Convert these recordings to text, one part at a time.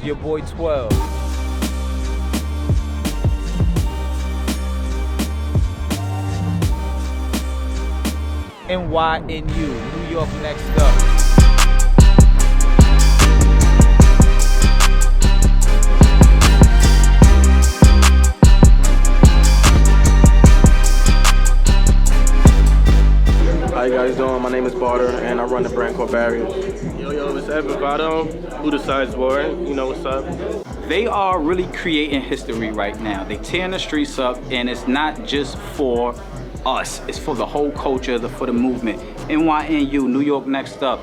your boy 12. NYNU, New York next up. How you guys doing? My name is Barter, and I run the brand called Barriers. Yo, it's Kevin Matos. Who decides war? You know what's up? They are really creating history right now. They tearing the streets up, and it's not just for us. It's for the whole culture, for the movement. NYNU, New York next up.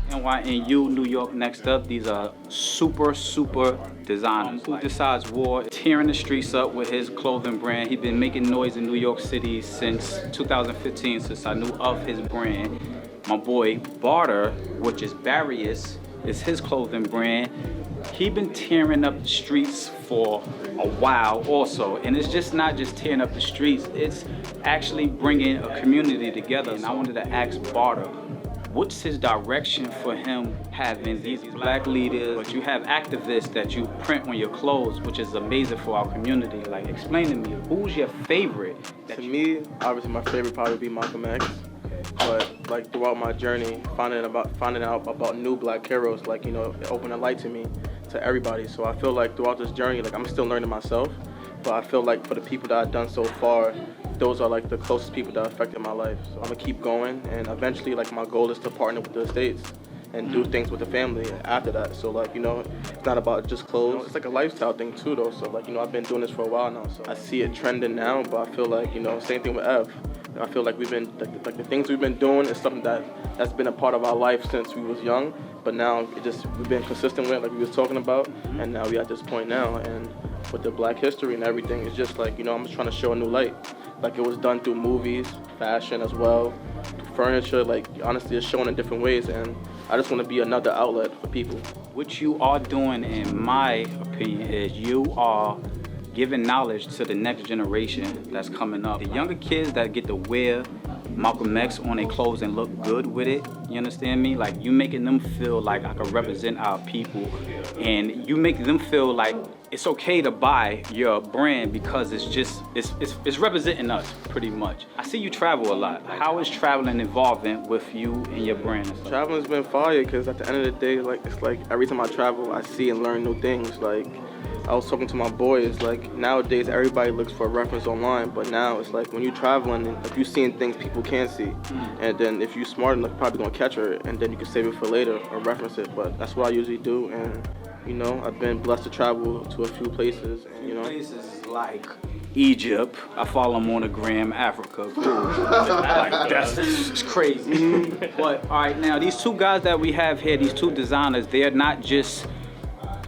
NYNU, New York next up. These are super designers. Who Decides War, tearing the streets up with his clothing brand. He's been making noise in New York City since 2015, since I knew of his brand. My boy Barter, which is Barriers, is his clothing brand. He been tearing up the streets for a while also, and it's just not just tearing up the streets, it's actually bringing a community together. And I wanted to ask Barter, what's his direction for him having these black leaders, but you have activists that you print on your clothes, which is amazing for our community. Like, explain to me, who's your favorite? To me, obviously my favorite probably would be Malcolm X. But like throughout my journey, finding out about new black heroes, like, you know, it opened a light to me, to everybody. So I feel like throughout this journey, like, I'm still learning myself, but I feel like for the people that I've done so far, those are like the closest people that affected my life. So I'm gonna keep going, and eventually, like, my goal is to partner with the estates and do things with the family after that. So, like, you know, it's not about just clothes. You know, it's like a lifestyle thing too, though. So, like, you know, I've been doing this for a while now, so I see it trending now. But I feel like, you know, same thing with Ev. I feel like we've been like the things we've been doing is something that's been a part of our life since we was young. But now we've been consistent with it, like we was talking about, and now we at this point now. And with the Black history and everything, it's just like, you know, I'm just trying to show a new light. Like, it was done through movies, fashion as well, furniture. Like, honestly, it's shown in different ways, and I just want to be another outlet for people. What you are doing, in my opinion, is you are giving knowledge to the next generation that's coming up. The younger kids that get to wear Malcolm X on their clothes and look good with it, you understand me? Like, you making them feel like I can represent our people, and you make them feel like it's okay to buy your brand because it's representing us pretty much. I see you travel a lot. How is traveling evolving with you and your brand? Traveling's been fire, because at the end of the day, like, it's like every time I travel, I see and learn new things. Like, I was talking to my boys, like, nowadays everybody looks for a reference online, but now it's like when you're traveling, if you're seeing things people can't see, and then if you're smart enough, you're probably gonna catch her, and then you can save it for later or reference it. But that's what I usually do, and you know, I've been blessed to travel to a few places, and you know, places like Egypt. I follow them on the gram. Africa, cool. Like, that's crazy. But all right, now these two guys that we have here, these two designers, they're not just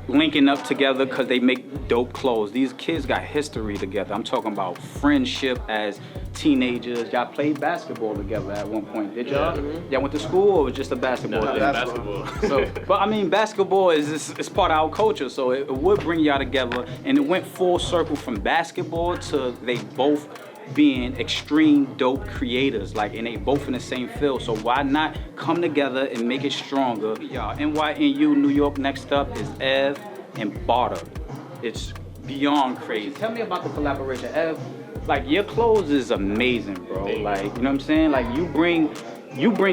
linking up together because they make dope clothes. These kids got history together. I'm talking about friendship as teenagers. Y'all played basketball together at one point, did y'all? Y'all went to school, or was just a basketball thing? Basketball. So, but I mean, basketball is part of our culture, so it would bring y'all together, and it went full circle from basketball to they both being extreme dope creators, like, and they both in the same field. So why not come together and make it stronger? Y'all, NYNU, New York next up is Ev and Barter. It's beyond crazy. Tell me about the collaboration, Ev. Like, your clothes is amazing, bro. Like, you know what I'm saying? Like, you bring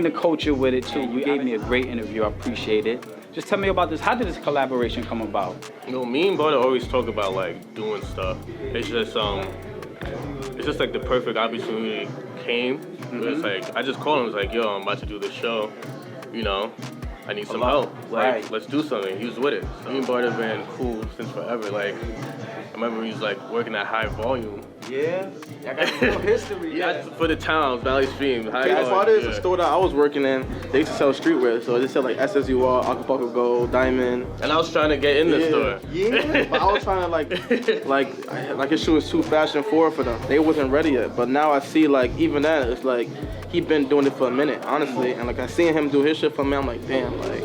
the culture with it too. You gave me a great interview. I appreciate it. Just tell me about this. How did this collaboration come about? You know, me and Barter always talk about, like, doing stuff. It's just like the perfect opportunity came. It's like, I just called him, was like, yo, I'm about to do this show, you know, I need some help. Like, let's do something. He was with it. So me and Barter have been cool since forever. Like, I remember he was like working at high volume. Yeah, I got no history. Yeah, for the towns, Valley Stream. Crazy part is, the store that I was working in, they used to sell streetwear. So they sell like SSUR, Acapulco Gold, Diamond. And I was trying to get in the store. Yeah, but I was trying to like his shoe was too fashion forward for them. They wasn't ready yet. But now I see, like, even that, it's like he been doing it for a minute, honestly. And like, I seen him do his shit for me, I'm like, damn, like,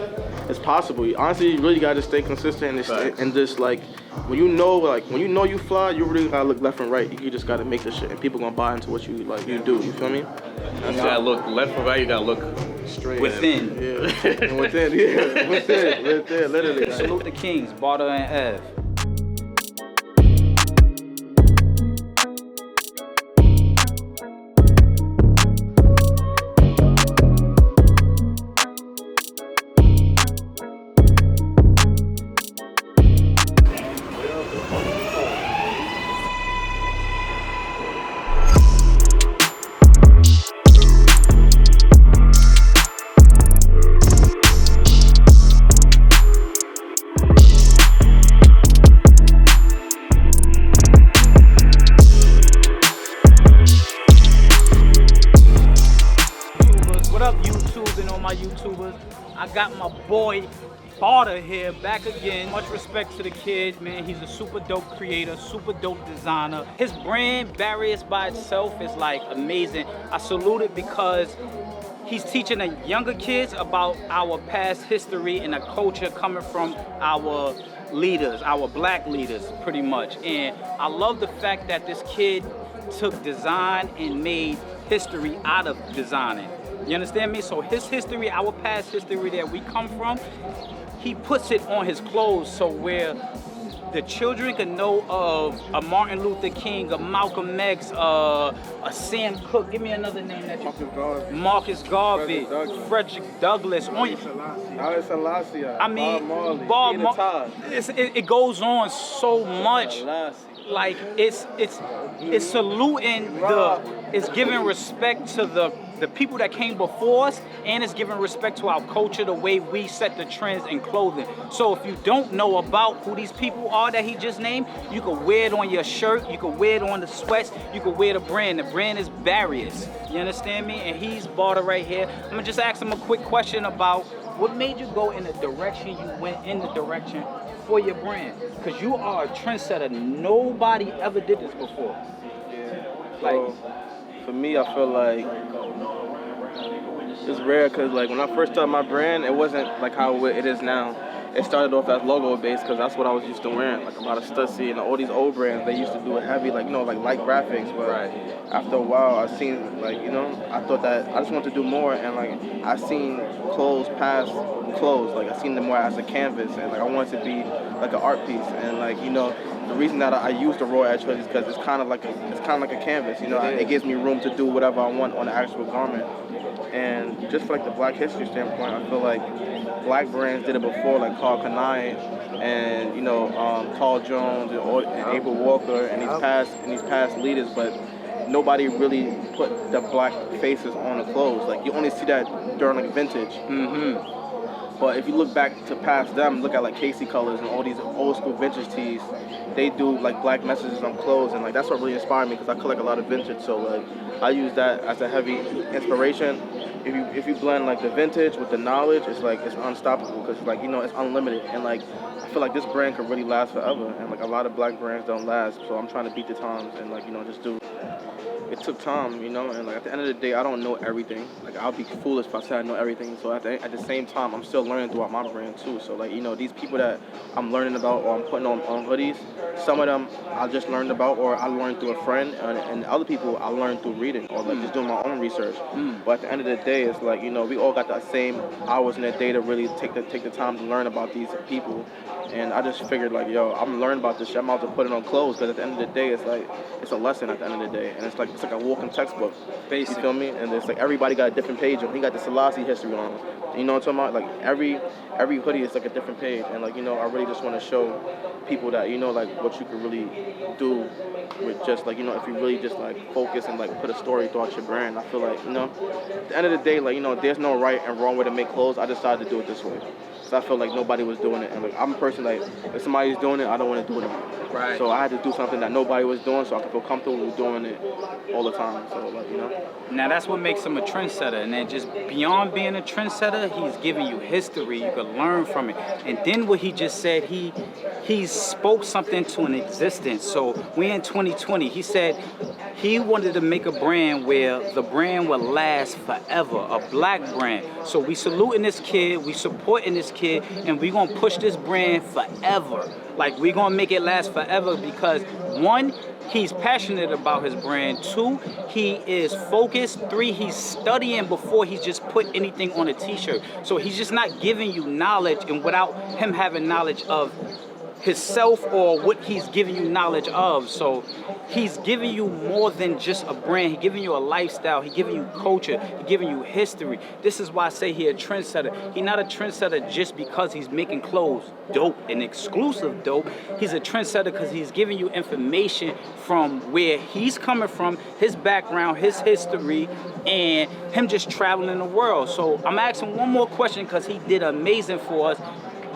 it's possible. Honestly, you really gotta stay consistent and just like when you know you fly, you really gotta look left and right. You just gotta make the shit, and people gonna buy into what you do. You feel me? You gotta look left and right. You gotta look straight within. Yeah, and within, literally. Salute the Kings, Barter and Ev. YouTubers. I got my boy Barter here back again. Much respect to the kid, man. He's a super dope creator, super dope designer. His brand, Barriers by itself, is like amazing. I salute it because he's teaching the younger kids about our past history and the culture coming from our leaders, our black leaders, pretty much. And I love the fact that this kid took design and made history out of designing. You understand me? So his history, our past history that we come from, he puts it on his clothes so where the children can know of a Martin Luther King, a Malcolm X, a Sam Cooke. Give me another name that you... Marcus Garvey, Frederick Douglass. I mean, Bob Marley. It goes on so much. Like it's saluting it's giving respect to the people that came before us, and it's giving respect to our culture, the way we set the trends in clothing. So if you don't know about who these people are that he just named, you can wear it on your shirt, you can wear it on the sweats, you can wear the brand. The brand is Barriers. You understand me? And he's Barter right here. I'm gonna just ask him a quick question about what made you go in the direction you went in the direction for your brand, because you are a trendsetter. Nobody ever did this before. Yeah. Like for me, I feel like it's rare because like when I first started my brand, it wasn't like how it is now. It started off as logo based because that's what I was used to wearing, like a lot of Stussy and all these old brands. They used to do it heavy, like like light graphics. But after a while, I seen I thought that I just wanted to do more, and like I seen clothes past clothes. Like I seen them more as a canvas, and like I wanted to be like an art piece. And like the reason that I use the raw edge hood is because it's kind of like a canvas. It gives me room to do whatever I want on the actual garment. And just for like the Black history standpoint, I feel like Black brands did it before, like Carl Kanai and Carl Jones and April Walker and these past leaders, but nobody really put the Black faces on the clothes. Like you only see that during like vintage. Mm-hmm. But if you look back to past them, look at like Casey Colors and all these old school vintage tees, they do like Black messages on clothes, and like that's what really inspired me because I collect a lot of vintage. So like I use that as a heavy inspiration. If you blend like the vintage with the knowledge, it's unstoppable because like it's unlimited, and like I feel like this brand could really last forever, and like a lot of Black brands don't last. So I'm trying to beat the times and like just do. It took time, and like at the end of the day, I don't know everything. Like I'll be foolish if I say I know everything. So at the same time, I'm still learning throughout my brand too. So like these people that I'm learning about or I'm putting on hoodies, some of them I just learned about or I learned through a friend, and other people I learned through reading or like just doing my own research. But at the end of the day, it's like we all got that same hours in the day to really take the time to learn about these people. And I just figured like, I'm learning about this shit. I'm about to put it on clothes because at the end of the day, it's like it's a lesson at the end of the day, and it's like a walking textbook. Basic. You feel me? And it's like everybody got a different page on. He got the Selassie history on. You know what I'm talking about? Like every hoodie is like a different page, and like I really just want to show people that like what you can really do with just like if you really just like focus and like put a story throughout your brand. I feel like at the end of the day, like there's no right and wrong way to make clothes. I decided to do it this way. I felt like nobody was doing it, and like I'm a person like if somebody's doing it, I don't want to do it anymore. Right. So I had to do something that nobody was doing, so I could feel comfortable with doing it all the time. So like Now that's what makes him a trendsetter, and then just beyond being a trendsetter, he's giving you history. You can learn from it, and then what he just said, he spoke something to an existence. So we're in 2020. He said He wanted to make a brand where the brand would last forever, a black brand. So we saluting this kid, we supporting this kid, and we gonna push this brand forever. Like, we gonna make it last forever because, one, he's passionate about his brand. 2, he is focused. 3, he's studying before he's just put anything on a t-shirt. So he's just not giving you knowledge, and without him having knowledge of himself or what he's giving you knowledge of. So he's giving you more than just a brand. He's giving you a lifestyle. He's giving you culture. He's giving you history. This is why I say he's a trendsetter. He's not a trendsetter just because he's making clothes dope and exclusive dope. He's a trendsetter because he's giving you information from where he's coming from, his background, his history, and him just traveling the world. So I'm asking one more question because he did amazing for us.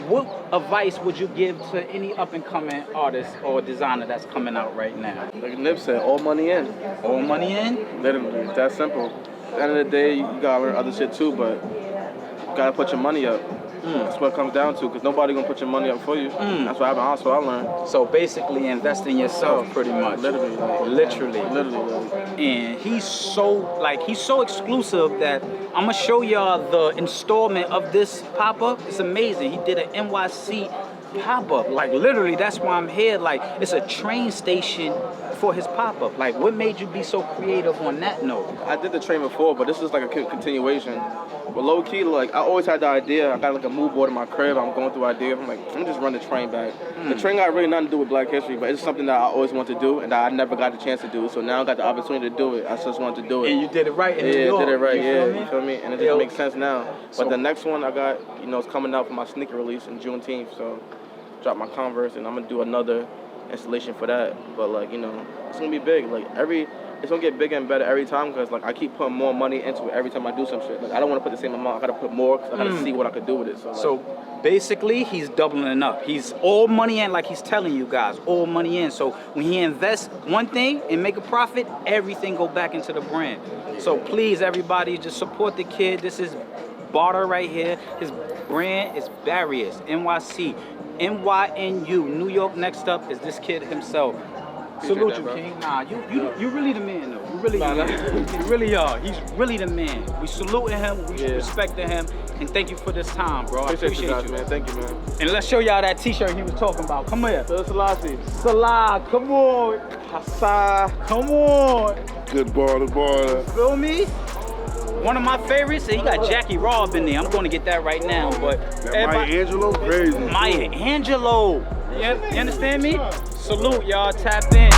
What advice would you give to any up-and-coming artist or designer that's coming out right now? Like Nip said, all money in. All money in? Literally, it's that simple. At the end of the day, you gotta learn other shit too, but you gotta put your money up. That's what it comes down to, because nobody gonna put your money up for you. That's what happened. Also, I learned. So basically, invest in yourself, pretty much. Literally, literally. And he's so exclusive that I'm gonna show y'all the installment of this pop-up. It's amazing. He did an NYC pop-up. Like, literally, that's why I'm here. Like, it's a train station for his pop-up. Like, what made you be so creative on that note? I did the train before, but this is like a continuation. But low key, like, I always had the idea. I got like a mood board in my crib. I'm going through ideas. I'm like, let me just run the train back. The train got really nothing to do with Black history, but it's something that I always wanted to do and that I never got the chance to do. So now I got the opportunity to do it. I just wanted to do it. And you did it right in New York. York. Did it right. You feel me? And it just makes sense now. But the next one I got, it's coming out for my sneaker release in Juneteenth. So drop my Converse, and I'm gonna do another installation for that. But like, it's gonna be big. Like it's gonna get bigger and better every time, because like I keep putting more money into it every time I do some shit. Like, I don't want to put the same amount. I gotta put more because I gotta see what I could do with it. So basically, he's doubling up. He's all money in, like he's telling you guys, all money in. So when he invests one thing and make a profit, everything go back into the brand. So please, everybody, just support the kid. This is Barter right here. His brand is Barriers, NYC. NYNU, New York next up is this kid himself. Salute you, King. Nah, you really the man though. You really, you really are. He's really the man. We saluting him, we respecting him, and thank you for this time, bro. I appreciate you, guys, man. Thank you, man. And let's show y'all that t-shirt he was talking about. Come here. Selassie. Salah, come on. Hassan, come on. Good Barter. Feel me? One of my favorites, and he got Jackie Robb in there. I'm going to get that right now, but That Maya Angelou, crazy. Maya Angelou. You understand me? Salute, y'all. Tap in.